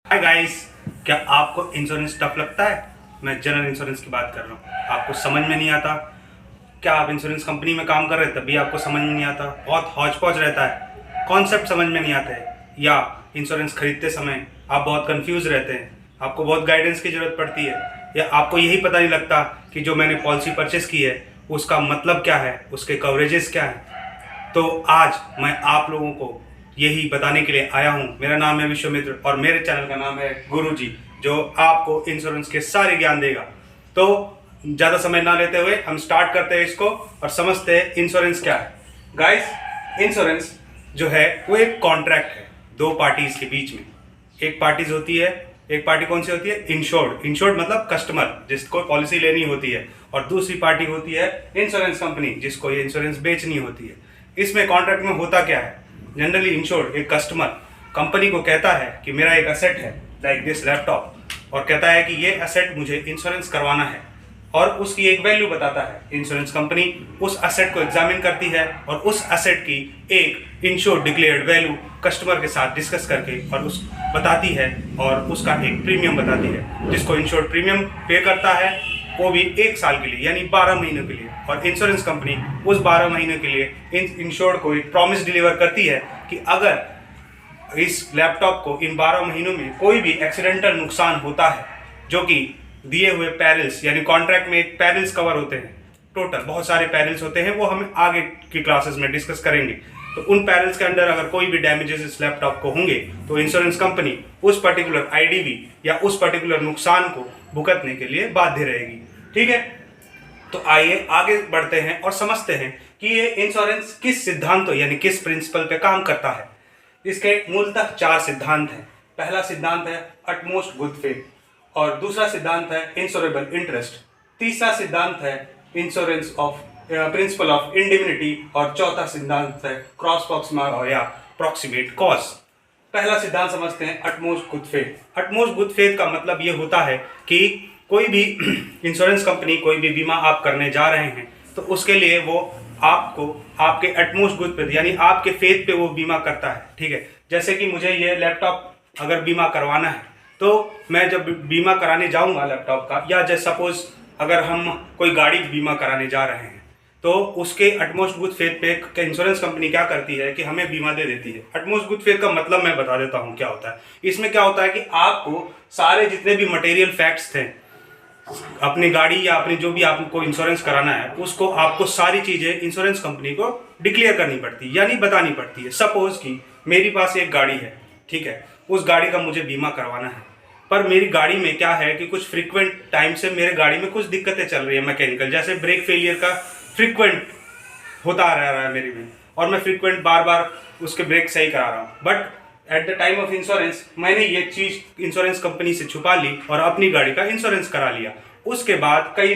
Hi guys, क्या आपको insurance tough लगता है? मैं जनरल इंश्योरेंस की बात कर रहा हूँ। आपको समझ में नहीं आता? क्या आप इंश्योरेंस कंपनी में काम कर रहे हैं तब भी आपको समझ में नहीं आता? बहुत हौच पौच रहता है, कॉन्सेप्ट समझ में नहीं आते हैं, या इंश्योरेंस खरीदते समय आप बहुत कंफ्यूज रहते हैं, आपको बहुत गाइडेंस की ज़रूरत पड़ती है, या आपको यही पता नहीं लगता कि जो मैंने पॉलिसी परचेस की है उसका मतलब क्या है, उसके कवरेजेस क्या है। तो आज मैं आप लोगों को यही बताने के लिए आया हूँ। मेरा नाम है विश्वामित्र और मेरे चैनल का नाम है गुरुजी, जो आपको इंश्योरेंस के सारे ज्ञान देगा। तो ज़्यादा समय ना लेते हुए हम स्टार्ट करते हैं इसको और समझते हैं इंश्योरेंस क्या है। गाइस, इंश्योरेंस जो है वो एक कॉन्ट्रैक्ट है दो पार्टीज के बीच में। एक पार्टीज होती है, एक पार्टी कौन सी होती है? इंश्योर्ड। इंश्योर्ड मतलब कस्टमर जिसको पॉलिसी लेनी होती है, और दूसरी पार्टी होती है इंश्योरेंस कंपनी जिसको ये इंश्योरेंस बेचनी होती है। इसमें कॉन्ट्रैक्ट में होता क्या है? जनरली इंश्योर्ड एक कस्टमर कंपनी को कहता है कि मेरा एक असेट है लाइक दिस लैपटॉप, और कहता है कि ये असेट मुझे इंश्योरेंस करवाना है, और उसकी एक वैल्यू बताता है। इंश्योरेंस कंपनी उस असेट को एग्जामिन करती है और उस असेट की एक इंश्योर्ड डिक्लेयर्ड वैल्यू कस्टमर के साथ डिस्कस करके और उस बताती है, और उसका एक प्रीमियम बताती है जिसको इंश्योर्ड प्रीमियम पे करता है, वो भी 1 साल के लिए यानी 12 महीनों के लिए। और इंश्योरेंस कंपनी उस 12 महीनों के लिए इंश्योर्ड को एक प्रॉमिस डिलीवर करती है कि अगर इस लैपटॉप को इन 12 महीनों में कोई भी एक्सीडेंटल नुकसान होता है, जो कि दिए हुए पैरल्स यानी कॉन्ट्रैक्ट में एक पैरल्स कवर होते हैं, टोटल बहुत सारे पैरल्स होते हैं, वो हम आगे की क्लासेस में डिस्कस करेंगे। तो उन पैरल्स के अंडर अगर कोई भी डैमेजेस इस लैपटॉप को होंगे तो इंश्योरेंस कंपनी उस पर्टिकुलर आईडीवी या उस पर्टिकुलर नुकसान को भुगतने के लिए बाध्य रहेगी। ठीक है, तो आइए आगे बढ़ते हैं और समझते हैं कि ये इंश्योरेंस किस सिद्धांतों यानी किस प्रिंसिपल पे काम करता है। इसके मूलतः 4 सिद्धांत हैं। पहला सिद्धांत है अटमोस्ट गुड फेथ, और दूसरा सिद्धांत है इंश्योरेबल इंटरेस्ट, तीसरा सिद्धांत है insurance of principle of indemnity, और चौथा सिद्धांत है क्रॉस प्रॉक्सिमा या प्रॉक्सिमेट कॉज। पहला सिद्धांत समझते हैं utmost good faith. Utmost good faith का मतलब ये होता है कि कोई भी इंश्योरेंस कंपनी कोई भी बीमा आप करने जा रहे हैं तो उसके लिए वो आपको आपके अटमोस्ट गुड फेथ यानी आपके फेथ पे वो बीमा करता है। ठीक है, जैसे कि मुझे ये लैपटॉप अगर बीमा करवाना है तो मैं जब बीमा कराने जाऊंगा लैपटॉप का, या जैसे सपोज अगर हम कोई गाड़ी बीमा कराने जा रहे हैं तो उसके अटमोस्ट गुड फेथ पे इंश्योरेंस कंपनी क्या करती है कि हमें बीमा दे देती है। अटमोस्ट गुड फेथ का मतलब मैं बता देता हूँ क्या होता है। इसमें क्या होता है कि आपको सारे जितने भी मटेरियल फैक्ट्स थे अपनी गाड़ी या अपनी जो भी आपको इंश्योरेंस कराना है उसको आपको सारी चीजें इंश्योरेंस कंपनी को डिक्लेयर करनी पड़ती है यानी बतानी पड़ती है। सपोज कि मेरी पास एक गाड़ी है, ठीक है, उस गाड़ी का मुझे बीमा करवाना है, पर मेरी गाड़ी में क्या है कि कुछ फ्रीक्वेंट टाइम से मेरे गाड़ी में कुछ दिक्कतें चल रही है मैकेनिकल, जैसे ब्रेक फेलियर का फ्रीक्वेंट होता रह रहा है मेरी में, और मैं फ्रीक्वेंट बार बार उसके ब्रेक सही करा रहा हूँ। But at the time of insurance मैंने ये चीज़ इंश्योरेंस कंपनी से छुपा ली और अपनी गाड़ी का इंश्योरेंस करा लिया। उसके बाद कई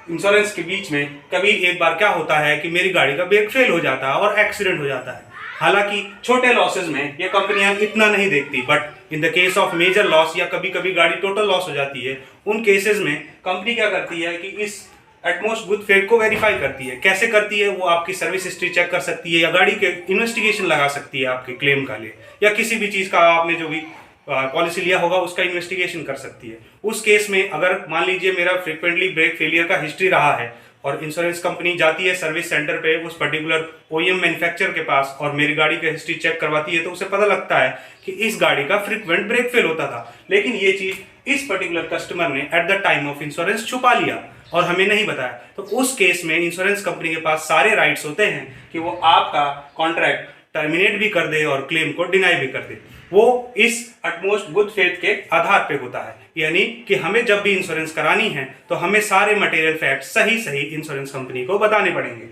इंश्योरेंस के बीच में कभी एक बार क्या होता है कि मेरी गाड़ी का ब्रेक फेल हो जाता है और एक्सीडेंट हो जाता है। हालांकि छोटे लॉसेज में ये कंपनियां इतना नहीं देखती, but in the case of major loss या कभी कभी गाड़ी टोटल लॉस हो जाती है, उन केसेस में कंपनी क्या करती है कि इस एटमोस्ट गुड फेथ को वेरीफाई करती है। कैसे करती है? वो आपकी सर्विस हिस्ट्री चेक कर सकती है या गाड़ी के इन्वेस्टिगेशन लगा सकती है आपके क्लेम का लिए, या किसी भी चीज़ का आपने जो भी पॉलिसी लिया होगा उसका इन्वेस्टिगेशन कर सकती है। उस केस में अगर मान लीजिए मेरा फ्रीक्वेंटली ब्रेक फेलियर का हिस्ट्री रहा है और इंश्योरेंस कंपनी जाती है सर्विस सेंटर पे उस पर्टिकुलर ओईएम मैन्युफैक्चरर के पास और मेरी गाड़ी का हिस्ट्री चेक करवाती है, तो उसे पता लगता है कि इस गाड़ी का फ्रीक्वेंट ब्रेक फेल होता था, लेकिन ये चीज़ इस पर्टिकुलर कस्टमर ने at the time of insurance छुपा लिया और हमें नहीं बताया। तो उस केस में इंश्योरेंस कंपनी के पास सारे राइट्स होते हैं कि वो आपका कॉन्ट्रैक्ट टर्मिनेट भी कर दे और क्लेम को डिनाई भी कर दे। वो इस अटमोस्ट गुड फेथ के आधार पे होता है, यानी कि हमें जब भी इंश्योरेंस करानी है तो हमें सारे मटेरियल फैक्ट सही सही इंश्योरेंस कंपनी को बताने पड़ेंगे।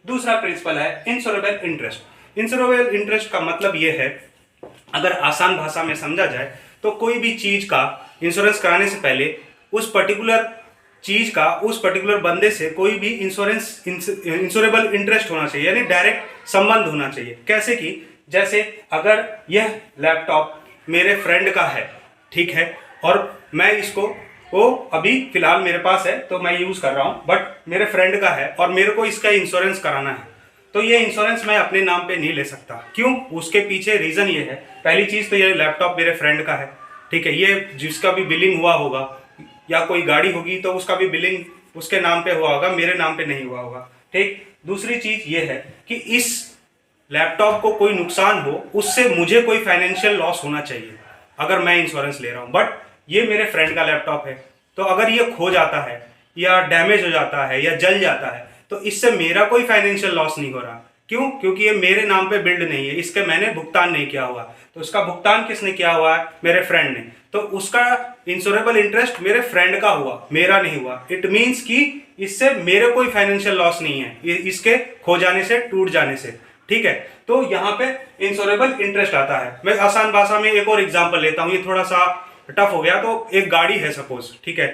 दूसरा प्रिंसिपल है इंश्योरेबल इंटरेस्ट। इंश्योरेबल इंटरेस्ट का मतलब ये है, अगर आसान भाषा में समझा जाए तो कोई भी चीज का इंश्योरेंस कराने से पहले उस पर्टिकुलर चीज का उस पर्टिकुलर बंदे से कोई भी इंश्योरेबल इंटरेस्ट होना चाहिए, यानी डायरेक्ट संबंध होना चाहिए। कैसे कि जैसे अगर यह लैपटॉप मेरे फ्रेंड का है, ठीक है, और मैं इसको वो अभी फिलहाल मेरे पास है तो मैं यूज कर रहा हूँ, बट मेरे फ्रेंड का है और मेरे को इसका इंश्योरेंस कराना है, तो ये इंश्योरेंस मैं अपने नाम पे नहीं ले सकता। क्यों? उसके पीछे रीजन ये है, पहली चीज तो ये लैपटॉप मेरे फ्रेंड का है, ठीक है, ये जिसका भी बिलिंग हुआ होगा या कोई गाड़ी होगी तो उसका भी बिलिंग उसके नाम पे हुआ होगा, मेरे नाम पे नहीं हुआ होगा। ठीक, दूसरी चीज ये है कि इस लैपटॉप को कोई नुकसान हो उससे मुझे कोई फाइनेंशियल लॉस होना चाहिए अगर मैं इंश्योरेंस ले रहा हूं। बट ये मेरे फ्रेंड का लैपटॉप है, तो अगर ये खो जाता है या डैमेज हो जाता है या जल जाता है तो इससे मेरा कोई फाइनेंशियल लॉस नहीं हो रहा। क्यों? क्योंकि ये मेरे नाम पे बिल्ड नहीं है, इसके मैंने भुगतान नहीं किया हुआ। तो उसका भुगतान किसने किया हुआ है? मेरे फ्रेंड ने। तो उसका इंश्योरेबल इंटरेस्ट मेरे फ्रेंड का हुआ, मेरा नहीं हुआ। इट मीन्स कि इससे मेरे कोई फाइनेंशियल लॉस नहीं है इसके खो जाने से, टूट जाने से। ठीक है, तो यहाँ पे इंश्योरेबल इंटरेस्ट आता है। मैं आसान भाषा में एक और एग्जांपल लेता हूँ, ये थोड़ा सा टफ हो गया। तो एक गाड़ी है सपोज, ठीक है,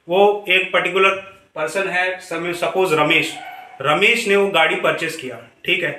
वो एक पर्टिकुलर पर्सन है, सपोज रमेश ने वो गाड़ी परचेस किया। ठीक है,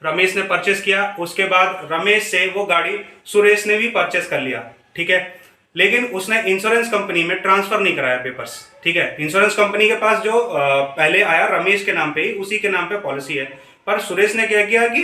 रमेश ने परचेस किया, उसके बाद रमेश से वो गाड़ी सुरेश ने भी परचेस कर लिया। ठीक है, लेकिन उसने इंश्योरेंस कंपनी में ट्रांसफर नहीं कराया पेपर्स। ठीक है, इंश्योरेंस कंपनी के पास जो पहले आया रमेश के नाम पे ही, उसी के नाम पे पॉलिसी है। पर सुरेश ने क्या किया कि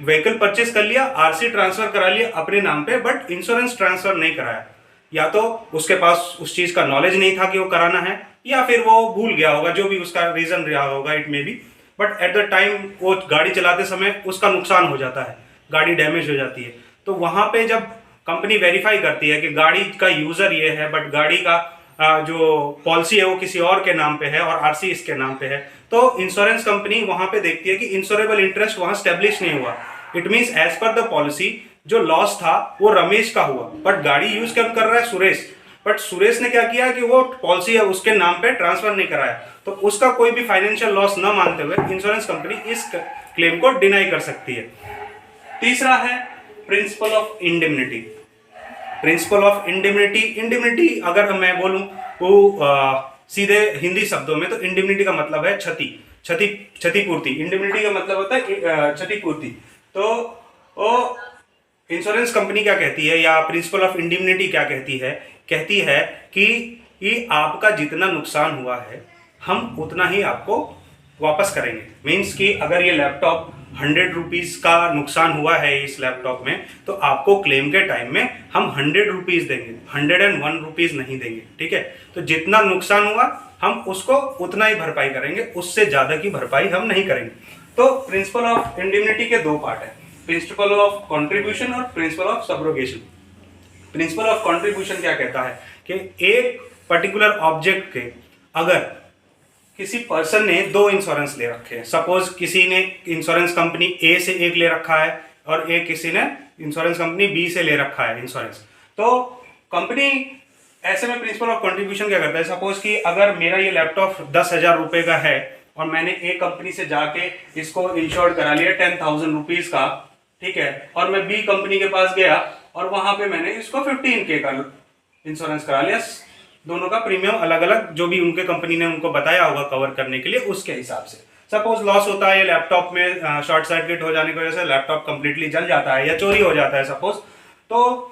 व्हीकल परचेस कर लिया, आरसी ट्रांसफर करा लिया अपने नाम पे, बट इंश्योरेंस ट्रांसफर नहीं कराया। या तो उसके पास उस चीज का नॉलेज नहीं था कि वो कराना है, या फिर वो भूल गया होगा, जो भी उसका रीजन रहा होगा, it may be. But at the time वो गाड़ी चलाते समय उसका नुकसान हो जाता है, गाड़ी डैमेज हो जाती है। तो वहां पे जब कंपनी वेरीफाई करती है कि गाड़ी का यूजर ये है बट गाड़ी का जो पॉलिसी है वो किसी और के नाम पे है और आरसी इसके नाम पे है, तो इंश्योरेंस कंपनी वहां पे देखती है कि इंश्योरेबल इंटरेस्ट वहां स्टेब्लिश नहीं हुआ। It means as per the policy जो लॉस था वो रमेश का हुआ, बट गाड़ी यूज कर रहा है सुरेश। बट सुरेश ने क्या किया कि वो पॉलिसी है उसके नाम पे ट्रांसफर नहीं कराया, तो उसका कोई भी फाइनेंशियल लॉस न मानते हुए इंश्योरेंस कंपनी इस क्लेम को डिनाई कर सकती है। तीसरा है principle of indemnity. Principle of indemnity अगर मैं बोलूं वो सीधे हिंदी शब्दों में, तो इंडेमनिटी का मतलब है क्षतिपूर्ति। इंडेमनिटी का मतलब होता है क्षतिपूर्ति। तो वो इंश्योरेंस कंपनी क्या कहती है, या प्रिंसिपल ऑफ इंडेमनिटी क्या कहती है कि आपका जितना नुकसान हुआ है हम उतना ही आपको वापस करेंगे। मीन्स कि अगर ये लैपटॉप 100 रुपीज का नुकसान हुआ है इस लैपटॉप में, तो आपको क्लेम के टाइम में हम 100 रुपीज देंगे, 101 रुपीज नहीं देंगे। ठीक है, तो जितना नुकसान हुआ हम उसको उतना ही भरपाई करेंगे, उससे ज्यादा की भरपाई हम नहीं करेंगे। तो प्रिंसिपल ऑफ इंडेमनिटी के दो पार्ट है, प्रिंसिपल ऑफ कॉन्ट्रीब्यूशन और principal of subrogation. Principle of contribution क्या कहता है कि एक पर्टिकुलर ऑब्जेक्ट के अगर किसी पर्सन ने दो इंश्योरेंस ले रखे हैं, सपोज किसी ने इंश्योरेंस कंपनी ए से एक ले रखा है और एक किसी ने इंश्योरेंस कंपनी बी से ले रखा है इंश्योरेंस, तो कंपनी ऐसे में प्रिंसिपल ऑफ कंट्रीब्यूशन क्या करता है, सपोज कि अगर मेरा ये लैपटॉप 10,000 रुपए का है और मैंने ए कंपनी से जाके इसको इंश्योर्ड करा लिया 10,000 रुपीज का, ठीक है, और मैं बी कंपनी के पास गया और वहां पे मैंने इसको 15K का इंश्योरेंस करा लिया। दोनों का प्रीमियम अलग अलग, जो भी उनके कंपनी ने उनको बताया होगा कवर करने के लिए, उसके हिसाब से। सपोज लॉस होता है ये लैपटॉप में, शॉर्ट सर्किट हो जाने की वजह से लैपटॉप कंप्लीटली जल जाता है या चोरी हो जाता है सपोज, तो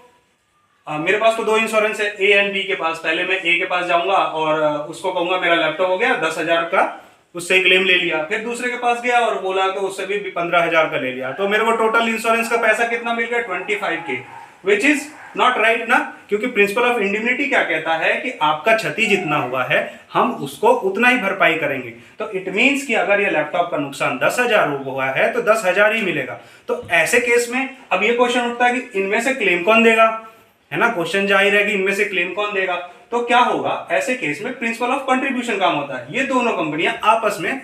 मेरे पास तो दो इंश्योरेंस है, ए एंड बी के पास। पहले मैं ए के पास जाऊंगा और उसको कहूंगा मेरा लैपटॉप हो गया 10,000 का, उससे क्लेम ले लिया। फिर दूसरे के पास गया और बोला तो उससे भी 15,000 का ले लिया, तो मेरे को टोटल इंश्योरेंस का पैसा कितना मिल गया, 25K, which is not right ना। क्योंकि प्रिंसिपल ऑफ इंडेमनिटी क्या कहता है कि आपका क्षति जितना हुआ है हम उसको उतना ही भरपाई करेंगे। तो इट मींस कि अगर ये लैपटॉप का नुकसान 10,000 हुआ है तो 10,000 ही मिलेगा। तो ऐसे केस में अब ये क्वेश्चन उठता है कि इनमें से क्लेम कौन देगा, है ना, क्वेश्चन जाहिर है कि इनमें से क्लेम कौन देगा। तो क्या होगा ऐसे केस में, प्रिंसिपल ऑफ कंट्रीब्यूशन काम होता है, ये दोनों कंपनियां आपस में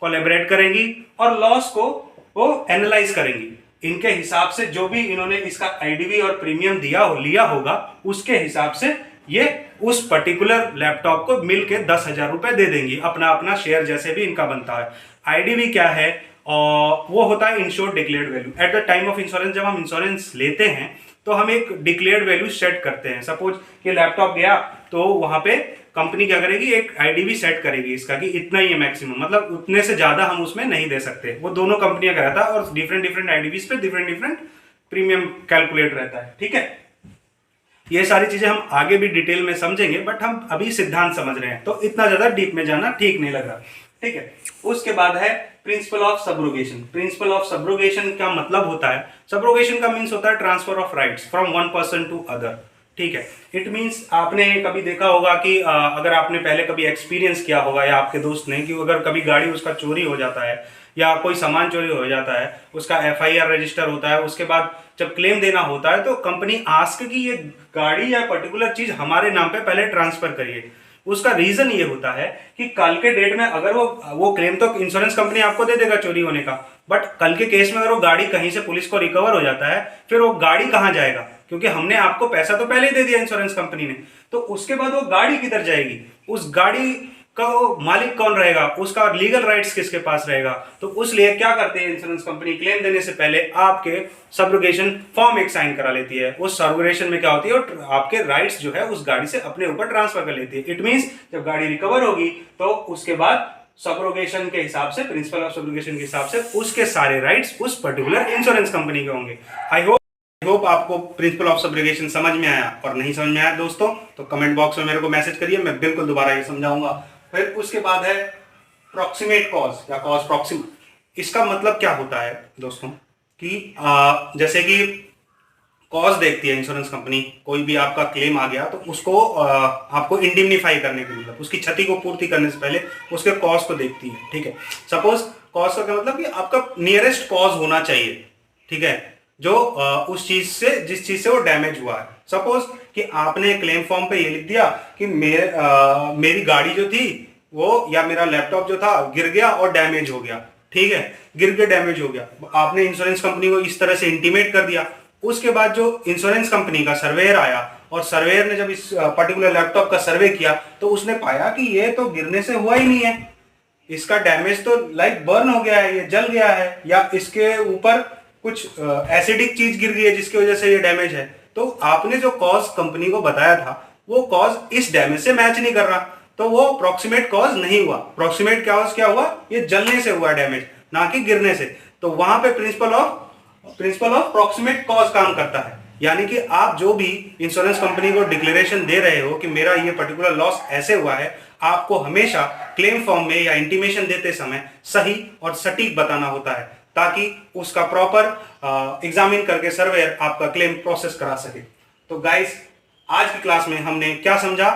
कोलैबोरेट करेंगी और लॉस को वो एनालाइज करेंगी। इनके हिसाब से जो भी इन्होंने इसका आईडीवी और प्रीमियम लिया होगा उसके हिसाब से ये उस पर्टिकुलर लैपटॉप को मिलके 10,000 रुपए दे देंगी, अपना अपना शेयर जैसे भी इनका बनता है। आईडीवी क्या है, और वो होता है insured declared value. At the time of insurance जब हम इंश्योरेंस लेते हैं तो हम एक डिक्लेयर्ड वैल्यू सेट करते हैं। सपोज कि लैपटॉप गया तो वहां पे कंपनी क्या करेगी, एक आईडीवी सेट करेगी इसका कि इतना ही है मैक्सिमम, मतलब उतने से ज्यादा हम उसमें नहीं दे सकते। वो दोनों कंपनियां का रहता है और डिफरेंट आईडीवीज पे डिफरेंट प्रीमियम कैलकुलेट रहता है। ठीक है, ये सारी चीजें हम आगे भी डिटेल में समझेंगे, बट हम अभी सिद्धांत समझ रहे हैं तो इतना ज्यादा डीप में जाना ठीक नहीं लग रहा। ठीक है, उसके बाद है principle of subrogation. Principle of subrogation का मतलब होता है, सब्रोगेशन का मीन्स होता है transfer of rights from one person to other. ठीक है। इट मीन्स आपने कभी देखा होगा कि अगर आपने पहले कभी एक्सपीरियंस किया होगा या आपके दोस्त ने, कि अगर कभी गाड़ी उसका चोरी हो जाता है या कोई सामान चोरी हो जाता है, उसका FIR रजिस्टर होता है, उसके बाद जब क्लेम देना होता है तो कंपनी आस्क कि ये गाड़ी या पर्टिकुलर चीज हमारे नाम पे पहले ट्रांसफर करिए। उसका रीजन ये होता है कि कल के डेट में अगर वो क्लेम तो इंश्योरेंस कंपनी आपको दे देगा चोरी होने का, बट कल के केस में अगर वो गाड़ी कहीं से पुलिस को रिकवर हो जाता है, फिर वो गाड़ी कहाँ जाएगा? क्योंकि हमने आपको पैसा तो पहले ही दे दिया इंश्योरेंस कंपनी ने, तो उसके बाद वो गाड़ी किधर जाएगी? उस गाड़ी का वो मालिक कौन रहेगा? उसका लीगल राइट्स किसके पास रहेगा? तो उसलिए क्या करते हैं इंश्योरेंस कंपनी, क्लेम देने से पहले आपके सब्रोगेशन फॉर्म एक साइन करा लेती है। उस सब्रोगेशन में क्या होती है, आपके राइट्स जो है उस गाड़ी से अपने ऊपर ट्रांसफर कर लेती है। इट मींस जब गाड़ी रिकवर होगी तो उसके बाद सब्रोगेशन के हिसाब से, प्रिंसिपल ऑफ सब्रोगेशन के हिसाब से उसके सारे राइट्स उस पर्टिकुलर इंश्योरेंस कंपनी के होंगे। आई होप आपको प्रिंसिपल ऑफ सब्रोगेशन समझ में आया, और नहीं समझ में आया दोस्तों तो कमेंट बॉक्स में मेरे को मैसेज करिए, मैं बिल्कुल दोबारा ये समझाऊंगा। फिर उसके बाद है प्रॉक्सिमेट कॉज या कॉज प्रॉक्सिम। इसका मतलब क्या होता है दोस्तों कि जैसे कि कॉज देखती है इंश्योरेंस कंपनी, कोई भी आपका क्लेम आ गया तो उसको आपको इंडिमनीफाई करने के, मतलब उसकी क्षति को पूर्ति करने से पहले उसके कॉज को देखती है। ठीक है, सपोज कॉज का क्या मतलब कि आपका नियरेस्ट कॉज होना चाहिए, ठीक है, जो उस चीज से, जिस चीज से वो डैमेज हुआ है। सपोज कि आपने क्लेम फॉर्म पे ये लिख दिया कि मेरी गाड़ी जो थी वो, या मेरा लैपटॉप जो था गिर गया और डैमेज हो गया, ठीक है, गिर के डैमेज हो गया। आपने इंश्योरेंस कंपनी को इस तरह से इंटीमेट कर दिया। उसके बाद जो इंश्योरेंस कंपनी का सर्वेयर आया और सर्वेयर ने जब इस पर्टिकुलर लैपटॉप का सर्वे किया तो उसने पाया कि ये तो गिरने से हुआ ही नहीं है, इसका डैमेज तो लाइक बर्न हो गया है, ये जल गया है, या इसके ऊपर कुछ एसिडिक चीज गिर गई है जिसकी वजह से ये डैमेज है। तो आपने जो कॉज कंपनी को बताया था वो कॉज इस डैमेज से मैच नहीं कर रहा, तो वो प्रॉक्सिमेट कॉज नहीं हुआ। प्रॉक्सिमेट कॉज क्या हुआ? ये जलने से हुआ डैमेज, ना कि गिरने से। तो वहां पे प्रिंसिपल ऑफ प्रॉक्सिमेट कॉज काम करता है। यानी कि आप जो भी इंश्योरेंस कंपनी को डिक्लेरेशन दे रहे हो कि मेरा ये पर्टिकुलर लॉस ऐसे हुआ है, आपको हमेशा क्लेम फॉर्म में या इंटीमेशन देते समय सही और सटीक बताना होता है, ताकि उसका प्रॉपर एग्जामिन करके सर्वेयर आपका क्लेम प्रोसेस करा सके। तो गाइस, आज की क्लास में हमने क्या समझा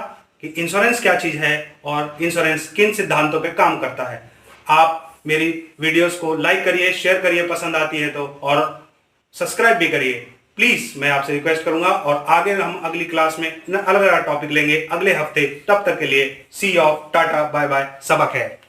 कि इंश्योरेंस क्या चीज है और इंश्योरेंस किन सिद्धांतों पे काम करता है। आप मेरी वीडियोस को लाइक करिए, शेयर करिए पसंद आती है तो, और सब्सक्राइब भी करिए प्लीज, मैं आपसे रिक्वेस्ट करूंगा। और आगे हम अगली क्लास में अलग अलग टॉपिक लेंगे अगले हफ्ते। तब तक के लिए सी ऑफ, टाटा, बाय बाय, सबक है।